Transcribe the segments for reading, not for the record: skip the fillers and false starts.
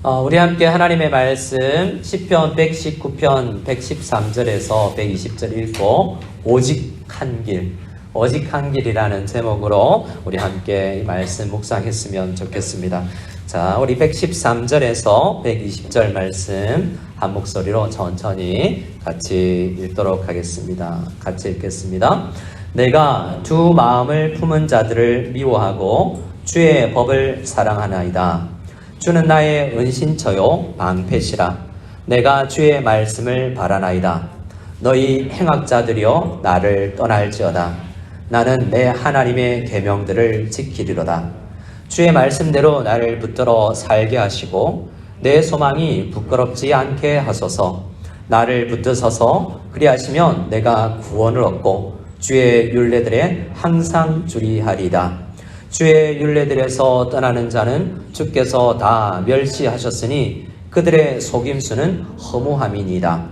우리 함께 하나님의 말씀 시편 119편 113절에서 120절 읽고 오직 한 길, 오직 한 길이라는 제목으로 우리 함께 이 말씀 묵상했으면 좋겠습니다. 자, 우리 113절에서 120절 말씀 한 목소리로 천천히 같이 읽도록 하겠습니다. 같이 읽겠습니다. 내가 두 마음을 품은 자들을 미워하고 주의 법을 사랑하나이다. 주는 나의 은신처요 방패시라. 내가 주의 말씀을 바라나이다. 너희 행악자들이여 나를 떠날지어다. 나는 내 하나님의 계명들을 지키리로다. 주의 말씀대로 나를 붙들어 살게 하시고 내 소망이 부끄럽지 않게 하소서. 나를 붙드셔서 그리하시면 내가 구원을 얻고 주의 율례들에 항상 주리하리이다. 주의 율례들에서 떠나는 자는 주께서 다 멸시하셨으니 그들의 속임수는 허무함이니이다.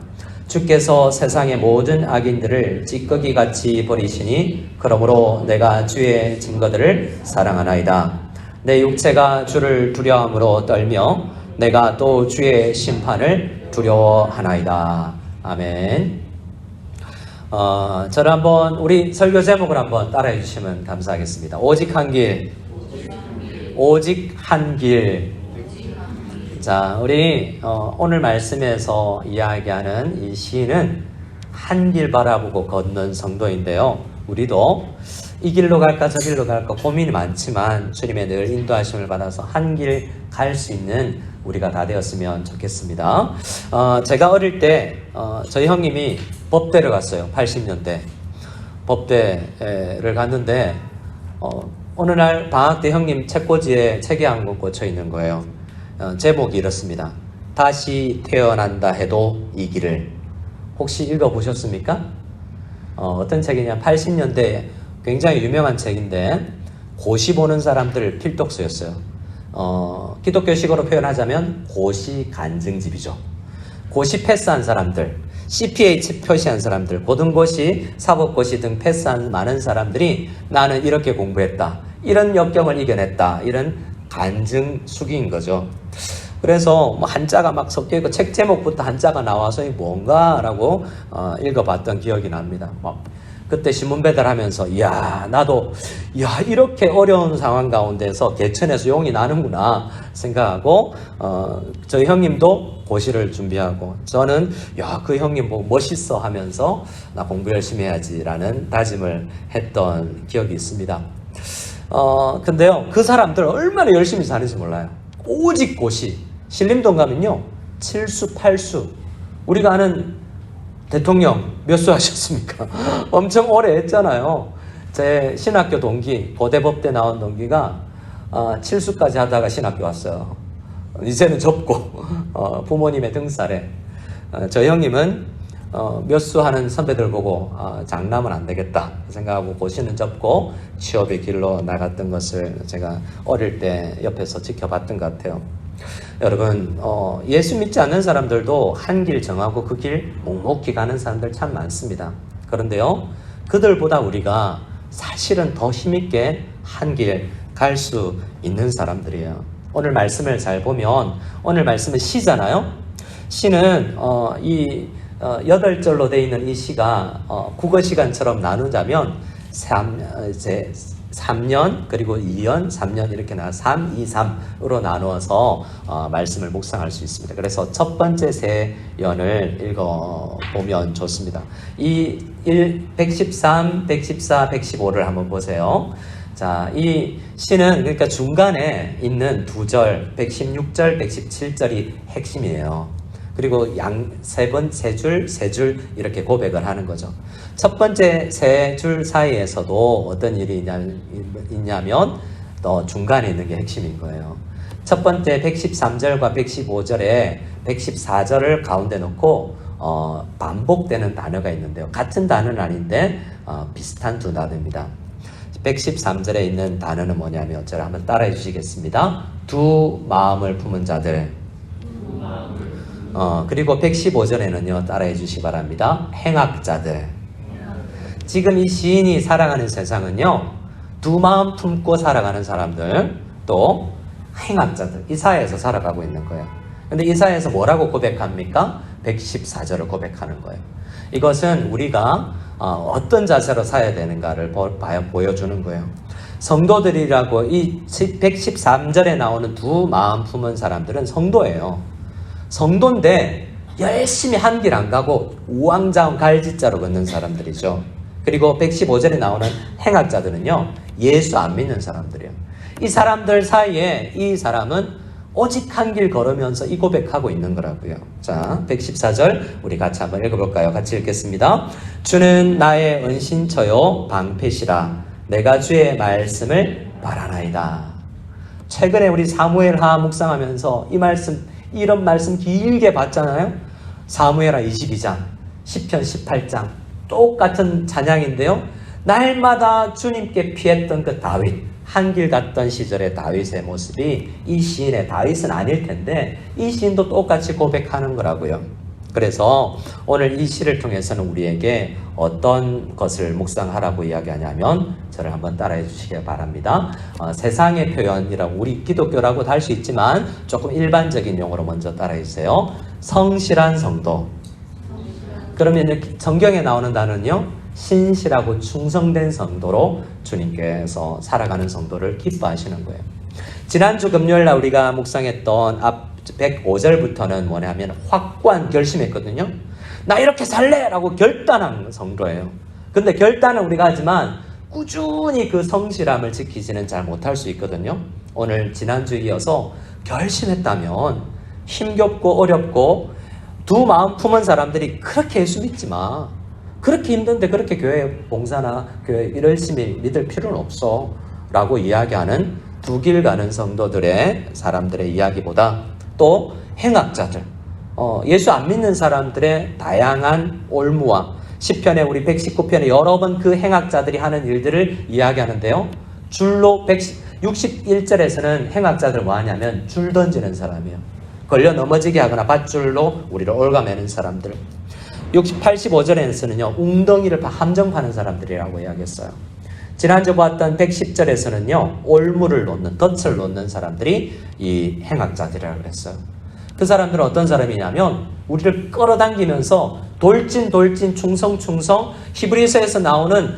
주께서 세상의 모든 악인들을 찌꺼기같이 버리시니 그러므로 내가 주의 증거들을 사랑하나이다. 내 육체가 주를 두려움으로 떨며 내가 또 주의 심판을 두려워하나이다. 아멘. 저를 한번 우리 설교 제목을 한번 따라해 주시면 감사하겠습니다. 오직 한 길, 오직 한 길. 자, 우리 오늘 말씀에서 이야기하는 이 시인은 한 길 바라보고 걷는 성도인데요. 우리도 이 길로 갈까 저 길로 갈까 고민이 많지만 주님의 늘 인도하심을 받아서 한 길 갈 수 있는 우리가 다 되었으면 좋겠습니다. 제가 어릴 때 저희 형님이 법대를 갔어요. 80년대 법대를 갔는데 어느 날 방학 때 형님 책꽂이에 책이 한 권 꽂혀 있는 거예요. 제목이 이렇습니다. 다시 태어난다 해도 이 길을. 혹시 읽어보셨습니까? 어떤 책이냐, 80년대 굉장히 유명한 책인데 고시 보는 사람들 필독서였어요. 기독교식으로 표현하자면 고시 간증집이죠. 고시 패스한 사람들, CPH 표시한 사람들, 고등고시, 사법고시 등 패스한 많은 사람들이 나는 이렇게 공부했다, 이런 역경을 이겨냈다, 이런 간증수기인 거죠. 그래서 뭐 한자가 막 섞여있고 책 제목부터 한자가 나와서 이게 뭔가라고 읽어봤던 기억이 납니다. 그때 신문 배달하면서 나도 이렇게 어려운 상황 가운데서 개천에서 용이 나는구나 생각하고 저희 형님도 고시를 준비하고 저는 그 형님 보고 멋있어 하면서 나 공부 열심히 해야지라는 다짐을 했던 기억이 있습니다. 근데요, 그 사람들 얼마나 열심히 사는지 몰라요. 오직 고시. 신림동 가면요 7수 8수. 우리가 아는 대통령 몇 수 하셨습니까? 엄청 오래 했잖아요. 제 신학교 동기, 고대법대 나온 동기가 7수까지 하다가 신학교 왔어요. 이제는 접고 부모님의 등살에. 저희 형님은 몇 수 하는 선배들 보고 장남은 안 되겠다 생각하고 고시는 접고 취업의 길로 나갔던 것을 제가 어릴 때 옆에서 지켜봤던 것 같아요. 여러분, 예수 믿지 않는 사람들도 한 길 정하고 그 길 묵묵히 가는 사람들 참 많습니다. 그런데요, 그들보다 우리가 사실은 더 힘있게 한 길 갈 수 있는 사람들이에요. 오늘 말씀을 잘 보면, 오늘 말씀은 시잖아요. 시는 이 8절로 되어 있는 이 시가 국어 시간처럼 나누자면 3년 그리고 2년, 3년 이렇게 3, 2, 3으로 나누어서 말씀을 묵상할 수 있습니다. 그래서 첫 번째 세 연을 읽어보면 좋습니다. 이 113, 114, 115를 한번 보세요. 자, 이 시는 그러니까 중간에 있는 두 절, 116절, 117절이 핵심이에요. 그리고 세 줄 이렇게 고백을 하는 거죠. 첫 번째 세 줄 사이에서도 어떤 일이 있냐면 또 중간에 있는 게 핵심인 거예요. 첫 번째 113절과 115절에 114절을 가운데 놓고 반복되는 단어가 있는데요. 같은 단어는 아닌데 비슷한 두 단어입니다. 113절에 있는 단어는 뭐냐면 저를 한번 따라해 주시겠습니다. 두 마음을 품은 자들. 그리고 115절에는요, 따라해 주시기 바랍니다. 행악자들. 지금 이 시인이 살아가는 세상은요, 두 마음 품고 살아가는 사람들, 또 행악자들, 이 사회에서 살아가고 있는 거예요. 근데 이사야에서 뭐라고 고백합니까? 114절을 고백하는 거예요. 이것은 우리가 어떤 자세로 살아야 되는가를 보여주는 거예요. 성도들이라고 이 113절에 나오는 두 마음 품은 사람들은 성도예요. 성도인데 열심히 한 길 안 가고 우왕좌왕 갈짓자로 걷는 사람들이죠. 그리고 115절에 나오는 행악자들은요, 예수 안 믿는 사람들이에요. 이 사람들 사이에 이 사람은 오직 한 길 걸으면서 이 고백하고 있는 거라고요. 자, 114절 우리 같이 한번 읽어볼까요? 같이 읽겠습니다. 주는 나의 은신처요 방패시라. 내가 주의 말씀을 바라나이다. 최근에 우리 사무엘하 묵상하면서 이런 말씀 길게 봤잖아요. 사무엘하 22장, 시편 18장 똑같은 찬양인데요. 날마다 주님께 피했던 그 다윗, 한길 갔던 시절의 다윗의 모습이 이 시인의 다윗은 아닐 텐데 이 시인도 똑같이 고백하는 거라고요. 그래서 오늘 이 시를 통해서는 우리에게 어떤 것을 묵상하라고 이야기하냐면 저를 한번 따라해 주시기 바랍니다. 세상의 표현이라고 우리 기독교라고도 할 수 있지만 조금 일반적인 용어로 먼저 따라해 주세요. 성실한 성도. 그러면 성경에 나오는 단어는요, 신실하고 충성된 성도로 주님께서 살아가는 성도를 기뻐하시는 거예요. 지난주 금요일날 우리가 묵상했던 앞 105절부터는 뭐냐면 확고한 결심했거든요. 나 이렇게 살래! 라고 결단한 성도예요. 근데 결단은 우리가 하지만 꾸준히 그 성실함을 지키지는 잘 못할 수 있거든요. 오늘 지난주에 이어서 결심했다면 힘겹고 어렵고 두 마음 품은 사람들이 그렇게 예수 믿지 마. 그렇게 힘든데 그렇게 교회 봉사나 교회 열심히 믿을 필요는 없어 라고 이야기하는 두 길 가는 성도들의 사람들의 이야기보다 또 행악자들, 예수 안 믿는 사람들의 다양한 올무와 시편에 우리 119편에 여러 번 그 행악자들이 하는 일들을 이야기하는데요. 줄로 161절에서는 행악자들 뭐 하냐면 줄 던지는 사람이에요. 걸려 넘어지게 하거나 밧줄로 우리를 올가매는 사람들. 85절에서는요, 웅덩이를 함정 파는 사람들이라고 이야기했어요. 지난주 봤던 110절에서는요, 올무를 놓는, 덫을 놓는 사람들이 이 행악자들이라고 그랬어요. 그 사람들은 어떤 사람이냐면, 우리를 끌어당기면서 돌진, 충성, 히브리서에서 나오는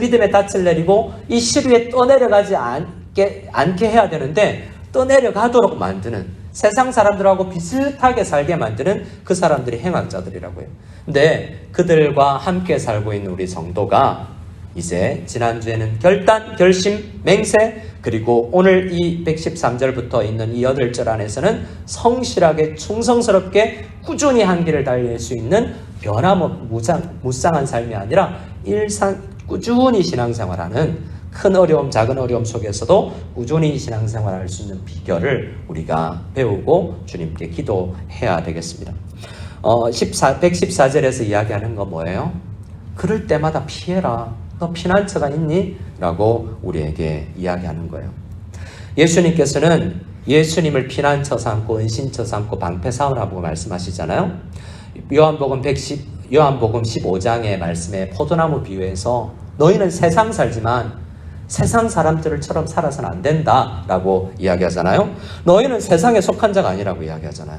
믿음의 닻을 내리고 이 실 위에 떠내려가지 않게 해야 되는데, 떠내려가도록 만드는, 세상 사람들하고 비슷하게 살게 만드는 그 사람들이 행악자들이라고요. 근데 그들과 함께 살고 있는 우리 성도가 이제 지난주에는 결단, 결심, 맹세, 그리고 오늘 이 113절부터 있는 이 8절 안에서는 성실하게 충성스럽게 꾸준히 한 길을 달릴 수 있는 무쌍한 삶이 아니라 꾸준히 신앙생활하는 큰 어려움, 작은 어려움 속에서도 꾸준히 신앙생활할 수 있는 비결을 우리가 배우고 주님께 기도해야 되겠습니다. 114절에서 이야기하는 건 뭐예요? 그럴 때마다 피해라. 너 피난처가 있니? 라고 우리에게 이야기하는 거예요. 예수님께서는 예수님을 피난처 삼고 은신처 삼고 방패 삼으라고 말씀하시잖아요. 요한복음 15장의 말씀에 포도나무 비유에서 너희는 세상 살지만 세상 사람들처럼 살아서는 안 된다라고 이야기하잖아요. 너희는 세상에 속한 자가 아니라고 이야기하잖아요.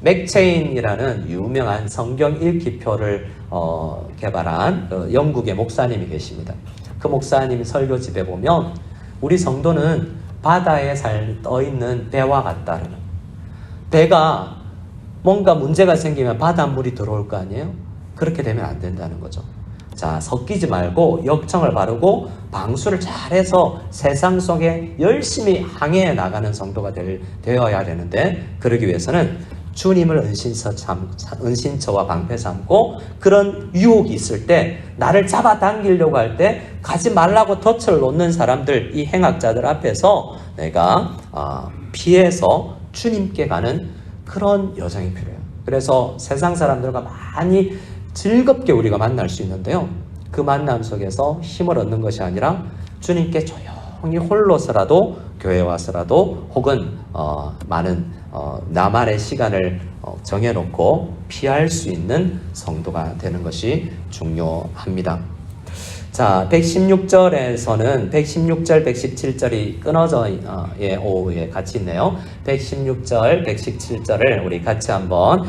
맥체인이라는 유명한 성경 읽기표를 개발한 영국의 목사님이 계십니다. 그 목사님 설교집에 보면 우리 성도는 바다에 떠있는 배와 같다는, 배가 뭔가 문제가 생기면 바닷물이 들어올 거 아니에요? 그렇게 되면 안 된다는 거죠. 자, 섞이지 말고 역청을 바르고 방수를 잘해서 세상 속에 열심히 항해해 나가는 성도가 되어야 되는데, 그러기 위해서는 주님을 은신처와 방패 삼고 그런 유혹이 있을 때 나를 잡아당기려고 할 때 가지 말라고 덫을 놓는 사람들, 이 행악자들 앞에서 내가 피해서 주님께 가는 그런 여정이 필요해요. 그래서 세상 사람들과 많이 즐겁게 우리가 만날 수 있는데요. 그 만남 속에서 힘을 얻는 것이 아니라 주님께 조용히 홀로서라도 교회에 와서라도 혹은 많은 나만의 시간을 정해놓고 피할 수 있는 성도가 되는 것이 중요합니다. 자, 116절에서는 116절, 117절이 끊어져 같이 있네요. 116절, 117절을 우리 같이 한번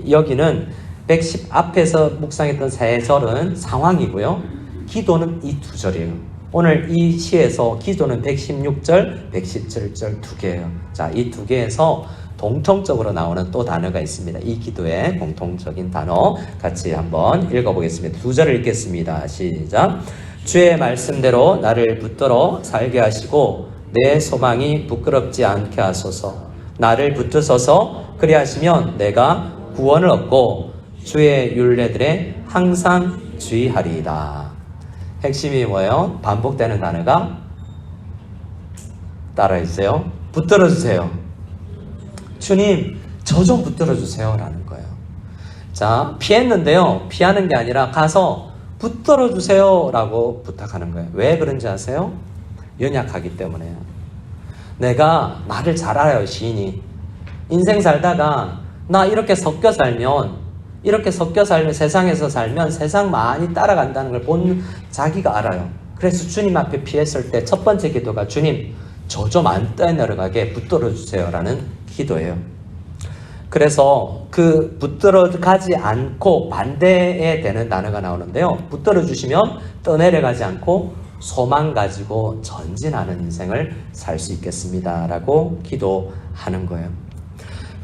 여기는 110 앞에서 묵상했던 세 절은 상황이고요. 기도는 이 두 절이에요. 오늘 이 시에서 기도는 116절, 117절 두 개예요. 자, 이 두 개에서 공통적으로 나오는 또 단어가 있습니다. 이 기도의 공통적인 단어 같이 한번 읽어보겠습니다. 두 절을 읽겠습니다. 시작. 주의 말씀대로 나를 붙들어 살게 하시고 내 소망이 부끄럽지 않게 하소서. 나를 붙드소서. 그리하시면 내가 구원을 얻고 주의 율례들에 항상 주의하리이다. 핵심이 뭐예요? 반복되는 단어가 따라해주세요. 붙들어주세요. 주님, 저 좀 붙들어주세요 라는 거예요. 자, 피했는데요. 피하는 게 아니라 가서 붙들어주세요 라고 부탁하는 거예요. 왜 그런지 아세요? 연약하기 때문에요. 내가 말을 잘 알아요, 시인이. 인생 살다가 나 이렇게 섞여 살면 세상에서 살면 세상 많이 따라간다는 걸 자기가 알아요. 그래서 주님 앞에 피했을 때 첫 번째 기도가 주님, 저 좀 안 떠내려가게 붙들어주세요 라는 기도예요. 그래서 그 붙들어가지 않고 반대에 되는 단어가 나오는데요. 붙들어주시면 떠내려가지 않고 소망 가지고 전진하는 인생을 살 수 있겠습니다 라고 기도하는 거예요.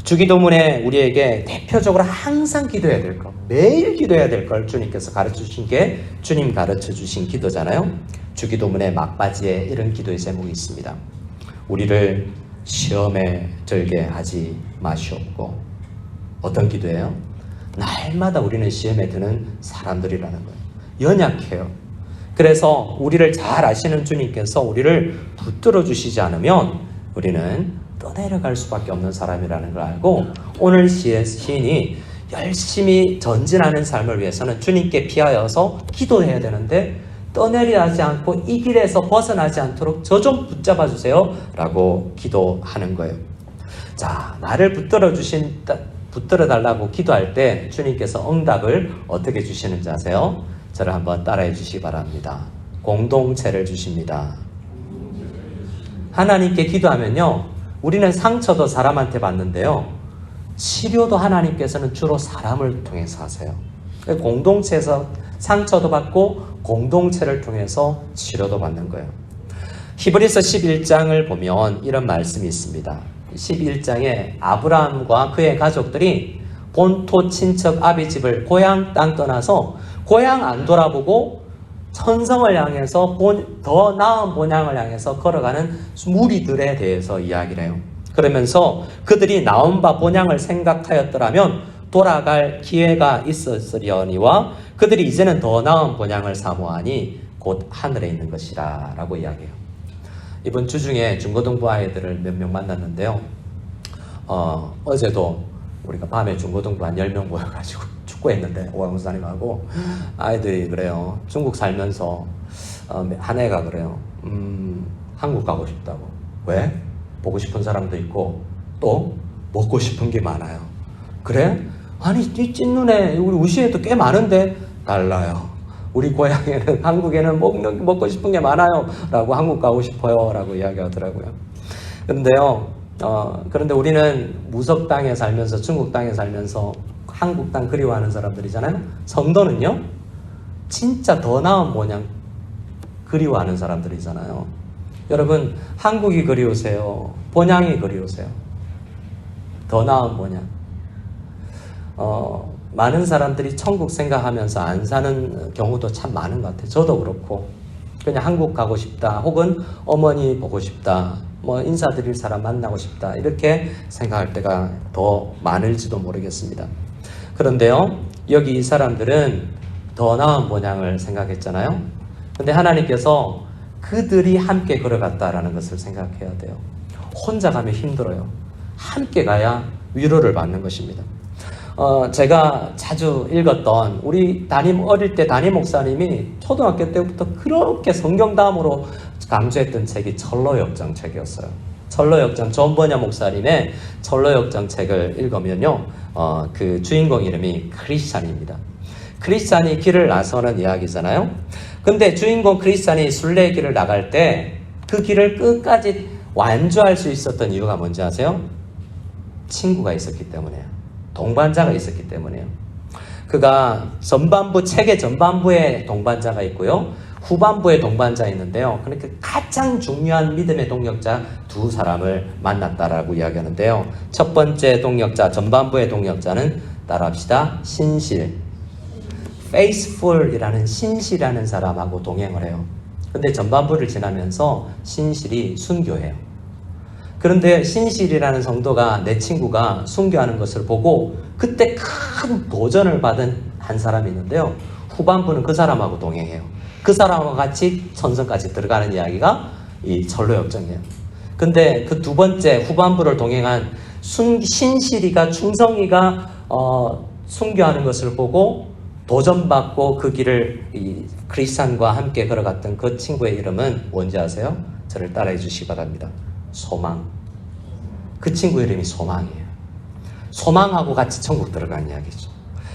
주기도문에 우리에게 대표적으로 항상 기도해야 될 것, 매일 기도해야 될 걸 주님께서 가르쳐 주신 게 주님 가르쳐 주신 기도잖아요. 주기도문의 막바지에 이런 기도의 제목이 있습니다. 우리를 시험에 들게 하지 마시옵고. 어떤 기도예요? 날마다 우리는 시험에 드는 사람들이라는 거예요. 연약해요. 그래서 우리를 잘 아시는 주님께서 우리를 붙들어 주시지 않으면 우리는 떠내려갈 수밖에 없는 사람이라는 걸 알고, 오늘 시인이 열심히 전진하는 삶을 위해서는 주님께 피하여서 기도해야 되는데 떠내려가지 않고 이 길에서 벗어나지 않도록 저 좀 붙잡아 주세요 라고 기도하는 거예요. 자, 나를 붙들어 달라고 기도할 때 주님께서 응답을 어떻게 주시는지 아세요? 저를 한번 따라해 주시기 바랍니다. 공동체를 주십니다. 하나님께 기도하면요, 우리는 상처도 사람한테 받는데요, 치료도 하나님께서는 주로 사람을 통해서 하세요. 공동체에서 상처도 받고 공동체를 통해서 치료도 받는 거예요. 히브리서 11장을 보면 이런 말씀이 있습니다. 11장에 아브라함과 그의 가족들이 본토 친척 아비집을 고향 땅 떠나서 고향 안 돌아보고 천성을 향해서 더 나은 본향을 향해서 걸어가는 무리들에 대해서 이야기를 해요. 그러면서 그들이 나온 바 본향을 생각하였더라면 돌아갈 기회가 있었으려니와 그들이 이제는 더 나은 본향을 사모하니 곧 하늘에 있는 것이라 라고 이야기해요. 이번 주 중에 중고등부 아이들을 몇 명 만났는데요. 어제도 우리가 밤에 중고등부 한 10명 모여가지고 축구했는데, 오왕수사님하고 아이들이 그래요. 중국 살면서 한 애가 그래요. 한국 가고 싶다고. 왜? 보고 싶은 사람도 있고 또 먹고 싶은 게 많아요. 그래? 아니, 이 찐눈에 우리 우시에도 꽤 많은데 달라요. 우리 고향에는, 한국에는 먹고 싶은 게 많아요 라고 한국 가고 싶어요 라고 이야기하더라고요. 그런데 우리는 무석 땅에 살면서, 중국 땅에 살면서 한국 땅 그리워하는 사람들이잖아요. 성도는요, 진짜 더 나은 본향 그리워하는 사람들이잖아요. 여러분, 한국이 그리우세요? 본향이 그리우세요? 더 나은 본향. 많은 사람들이 천국 생각하면서 안 사는 경우도 참 많은 것 같아요. 저도 그렇고, 그냥 한국 가고 싶다, 혹은 어머니 보고 싶다, 뭐 인사드릴 사람 만나고 싶다, 이렇게 생각할 때가 더 많을지도 모르겠습니다. 그런데요, 여기 이 사람들은 더 나은 본향을 생각했잖아요. 근데 하나님께서 그들이 함께 걸어갔다라는 것을 생각해야 돼요. 혼자 가면 힘들어요. 함께 가야 위로를 받는 것입니다. 제가 자주 읽었던, 우리 어릴 때 담임 목사님이 초등학교 때부터 그렇게 성경 다음으로 강조했던 책이 철로역정 책이었어요. 철로역정, 존 버녀 목사님의 철로역정 책을 읽으면요, 그 주인공 이름이 크리스찬입니다. 크리스찬이 길을 나서는 이야기잖아요. 근데 주인공 크리스찬이 순례의 길을 나갈 때 그 길을 끝까지 완주할 수 있었던 이유가 뭔지 아세요? 친구가 있었기 때문에요. 동반자가 있었기 때문에요. 그가 책의 전반부에 동반자가 있고요. 후반부에 동반자 있는데요. 그러니까 가장 중요한 믿음의 동력자 두 사람을 만났다라고 이야기하는데요. 첫 번째 동력자, 전반부의 동력자는 따라합시다. 신실. faithful이라는 신실이라는 사람하고 동행을 해요. 근데 전반부를 지나면서 신실이 순교해요. 그런데 신실이라는 성도가 내 친구가 순교하는 것을 보고 그때 큰 도전을 받은 한 사람이 있는데요. 후반부는 그 사람하고 동행해요. 그 사람과 같이 천성까지 들어가는 이야기가 이 전로역정이에요. 근데 그 두 번째 후반부를 동행한 신실이가 충성이가 순교하는 것을 보고 도전받고 그 길을 이 크리스찬과 함께 걸어갔던 그 친구의 이름은 뭔지 아세요? 저를 따라해 주시기 바랍니다. 소망. 그 친구 이름이 소망이에요. 소망하고 같이 천국 들어간 이야기죠.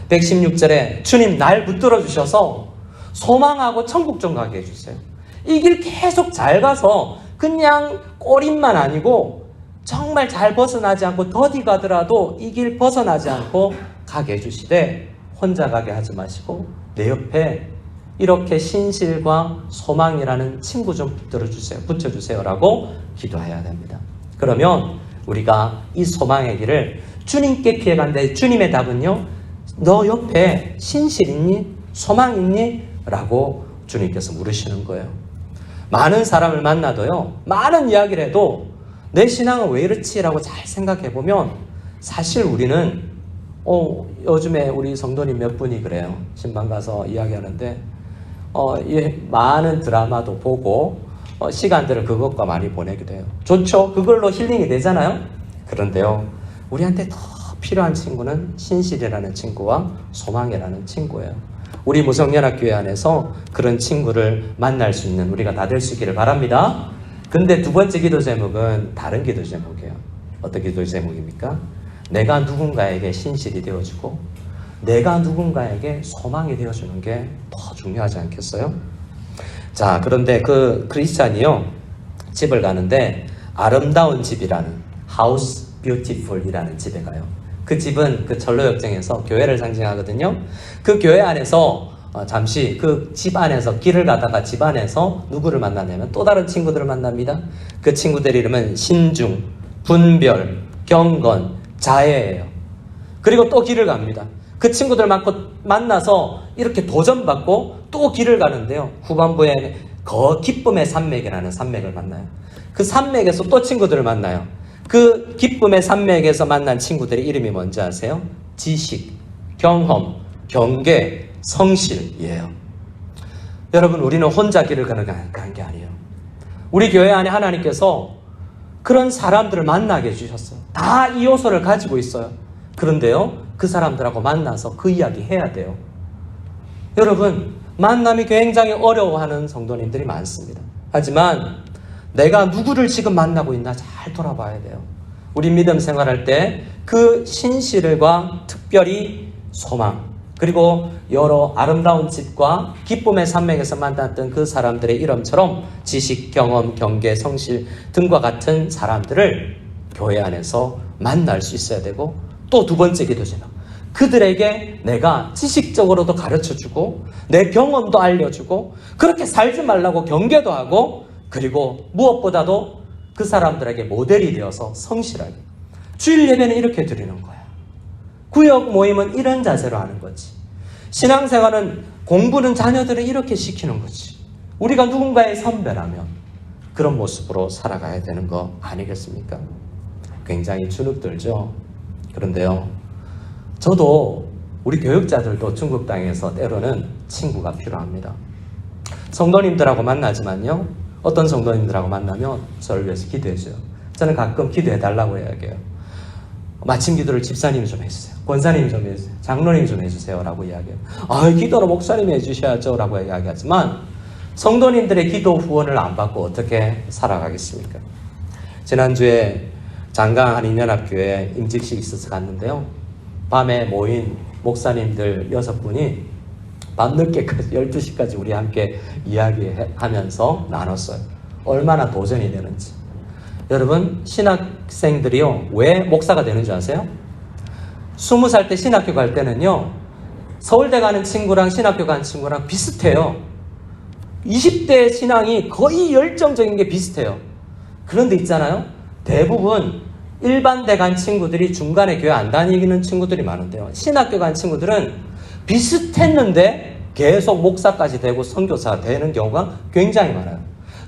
116절에 주님 날 붙들어 주셔서 소망하고 천국 좀 가게 해주세요. 이 길 계속 잘 가서 그냥 꼬림만 아니고 정말 잘 벗어나지 않고 더디 가더라도 이 길 벗어나지 않고 가게 해주시되 혼자 가게 하지 마시고 내 옆에 이렇게 신실과 소망이라는 친구 좀 붙여주세요 라고 기도해야 됩니다. 그러면 우리가 이 소망의 길을 주님께 피해가는데 주님의 답은요, 너 옆에 신실 있니? 소망 있니? 라고 주님께서 물으시는 거예요. 많은 사람을 만나도요, 많은 이야기를 해도 내 신앙은 왜 이렇지? 라고 잘 생각해 보면 사실 우리는 요즘에 우리 성도님 몇 분이 그래요. 신방 가서 이야기하는데 많은 드라마도 보고 시간들을 그것과 많이 보내기도 해요. 좋죠. 그걸로 힐링이 되잖아요. 그런데요, 우리한테 더 필요한 친구는 신실이라는 친구와 소망이라는 친구예요. 우리 무성연합교회 안에서 그런 친구를 만날 수 있는 우리가 다 될 수 있기를 바랍니다. 근데 두 번째 기도 제목은 다른 기도 제목이에요. 어떤 기도 제목입니까? 내가 누군가에게 신실이 되어주고 내가 누군가에게 소망이 되어주는 게 더 중요하지 않겠어요? 자, 그런데 그 크리스찬이요, 집을 가는데 아름다운 집이라는 House Beautiful이라는 집에 가요. 그 집은 그 전로역정에서 교회를 상징하거든요. 그 교회 안에서 잠시 그 집 안에서 길을 가다가 집 안에서 누구를 만나냐면 또 다른 친구들을 만납니다. 그 친구들 이름은 신중, 분별, 경건, 자애예요. 그리고 또 길을 갑니다. 그 친구들 만나서 이렇게 도전받고 또 길을 가는데요. 후반부에 기쁨의 산맥이라는 산맥을 만나요. 그 산맥에서 또 친구들을 만나요. 그 기쁨의 산맥에서 만난 친구들의 이름이 뭔지 아세요? 지식, 경험, 경계, 성실이에요. 여러분, 우리는 혼자 길을 가는 게 아니에요. 우리 교회 안에 하나님께서 그런 사람들을 만나게 해주셨어요. 다 이 요소를 가지고 있어요. 그런데요, 그 사람들하고 만나서 그 이야기 해야 돼요. 여러분, 만남이 굉장히 어려워하는 성도님들이 많습니다. 하지만 내가 누구를 지금 만나고 있나 잘 돌아봐야 돼요. 우리 믿음 생활할 때 그 신실과 특별히 소망, 그리고 여러 아름다운 집과 기쁨의 산맥에서 만났던 그 사람들의 이름처럼 지식, 경험, 경계, 성실 등과 같은 사람들을 교회 안에서 만날 수 있어야 되고, 또 두 번째 기도 제목, 그들에게 내가 지식적으로도 가르쳐주고 내 경험도 알려주고 그렇게 살지 말라고 경계도 하고, 그리고 무엇보다도 그 사람들에게 모델이 되어서 성실하게. 주일 예배는 이렇게 드리는 거야. 구역 모임은 이런 자세로 하는 거지. 신앙생활은, 공부는 자녀들을 이렇게 시키는 거지. 우리가 누군가의 선배라면 그런 모습으로 살아가야 되는 거 아니겠습니까? 굉장히 주눅들죠. 그런데요, 저도 우리 교육자들도 중국 땅에서 때로는 친구가 필요합니다. 성도님들하고 만나지만요, 어떤 성도님들하고 만나면 저를 위해서 기도해줘요. 저는 가끔 기도해달라고 이야기해요. 마침 기도를 집사님이 좀 해주세요. 권사님이 좀 해주세요. 장로님이 좀 해주세요. 라고 이야기해요. 기도를 목사님이 해주셔야죠. 라고 이야기하지만 성도님들의 기도 후원을 안 받고 어떻게 살아가겠습니까? 지난주에 장강 한인연합교회 임직식이 있어서 갔는데요. 밤에 모인 목사님들 6분이 밤늦게까지 12시까지 우리 함께 이야기하면서 나눴어요. 얼마나 도전이 되는지. 여러분, 신학생들이요, 왜 목사가 되는 줄 아세요? 20살 때 신학교 갈 때는요, 서울대 가는 친구랑 신학교 가는 친구랑 비슷해요. 20대 신앙이 거의 열정적인 게 비슷해요. 그런데 있잖아요, 대부분 일반대 간 친구들이 중간에 교회 안 다니는 친구들이 많은데요, 신학교 간 친구들은 비슷했는데 계속 목사까지 되고 선교사가 되는 경우가 굉장히 많아요.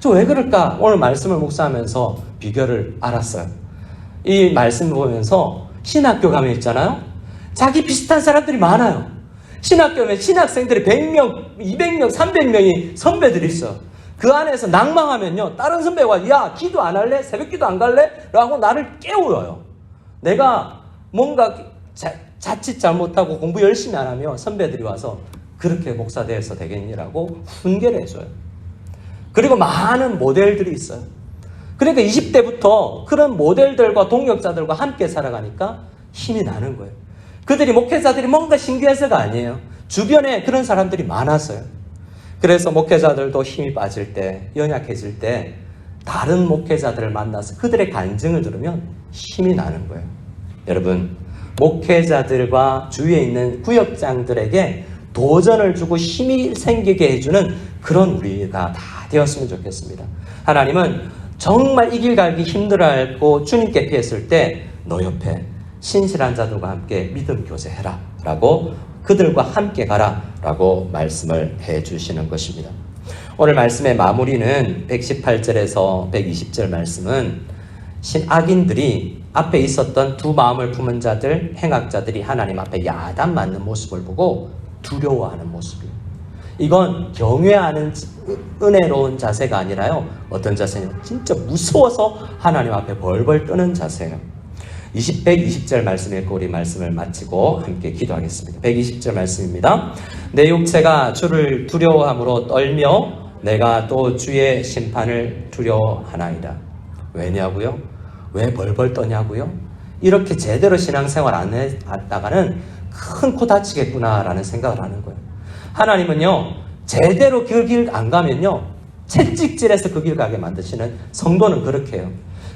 저 왜 그럴까? 오늘 말씀을 묵상하면서 비결을 알았어요. 이 말씀을 보면서 신학교 가면 있잖아요, 자기 비슷한 사람들이 많아요. 신학교 가면 신학생들이 100명, 200명, 300명이 선배들이 있어. 그 안에서 낭망하면요, 다른 선배가 야, 기도 안 할래? 새벽 기도 안 갈래? 라고 나를 깨워요. 내가 뭔가 자칫 잘못하고 공부 열심히 안 하면 선배들이 와서 그렇게 목사 되어서 되겠니라고 훈계를 해줘요. 그리고 많은 모델들이 있어요. 그러니까 20대부터 그런 모델들과 동역자들과 함께 살아가니까 힘이 나는 거예요. 그들이 목회자들이 뭔가 신기해서가 아니에요. 주변에 그런 사람들이 많았어요. 그래서 목회자들도 힘이 빠질 때, 연약해질 때 다른 목회자들을 만나서 그들의 간증을 들으면 힘이 나는 거예요. 여러분, 목회자들과 주위에 있는 구역장들에게 도전을 주고 힘이 생기게 해주는 그런 우리가 다 되었으면 좋겠습니다. 하나님은 정말 이 길 가기 힘들어하고 주님께 피했을 때 너 옆에 신실한 자들과 함께 믿음 교제해라 라고, 그들과 함께 가라 라고 말씀을 해주시는 것입니다. 오늘 말씀의 마무리는 118절에서 120절 말씀은 악인들이 앞에 있었던 두 마음을 품은 자들, 행악자들이 하나님 앞에 야단 맞는 모습을 보고 두려워하는 모습이에요. 이건 경외하는 은혜로운 자세가 아니라요, 어떤 자세냐, 진짜 무서워서 하나님 앞에 벌벌 떠는 자세예요. 120절 말씀 읽고 우리 말씀을 마치고 함께 기도하겠습니다. 120절 말씀입니다. 내 육체가 주를 두려워함으로 떨며 내가 또 주의 심판을 두려워하나이다. 왜냐고요? 왜 벌벌 떠냐고요? 이렇게 제대로 신앙생활 안 했다가는 큰 코 다치겠구나라는 생각을 하는 거예요. 하나님은요, 제대로 그 길 안 가면요, 채찍질해서 그 길 가게 만드시는 성도는 그렇게 해요.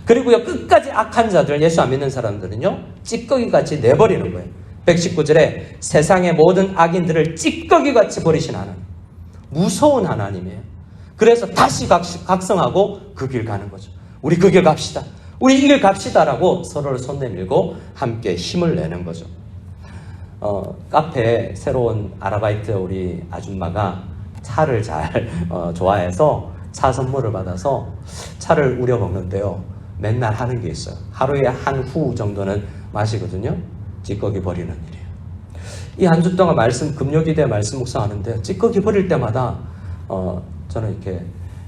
그리고요, 끝까지 악한 자들, 예수 안 믿는 사람들은요, 찌꺼기같이 내버리는 거예요. 119절에 세상의 모든 악인들을 찌꺼기같이 버리신 하나님, 무서운 하나님이에요. 그래서 다시 각성하고 그 길 가는 거죠. 우리 그 길 갑시다, 우리 이 길 갑시다라고 서로를 손 내밀고 함께 힘을 내는 거죠. 카페에 새로운 아르바이트 우리 아줌마가 차를 잘 좋아해서 차 선물을 받아서 차를 우려 먹는데요, 맨날 하는 게 있어요. 하루에 한 후 정도는 마시거든요. 찌꺼기 버리는 일이에요. 이 한 주 동안 금요기대 말씀 묵상하는데 찌꺼기 버릴 때마다 저는 이렇게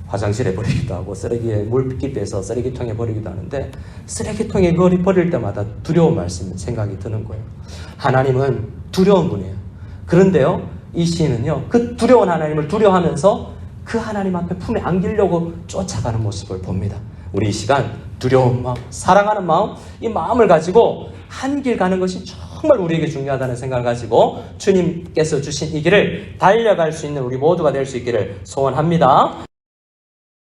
화장실에 버리기도 하고 쓰레기에 물기 빼서 쓰레기통에 버리기도 하는데, 쓰레기통에 버릴 때마다 두려운 말씀 생각이 드는 거예요. 하나님은 두려운 분이에요. 그런데요, 이 시인은요, 그 두려운 하나님을 두려워하면서 그 하나님 앞에 품에 안기려고 쫓아가는 모습을 봅니다. 우리 이 시간 두려운 마음, 사랑하는 마음, 이 마음을 가지고 한 길 가는 것이 정말 우리에게 중요하다는 생각을 가지고 주님께서 주신 이 길을 달려갈 수 있는 우리 모두가 될 수 있기를 소원합니다.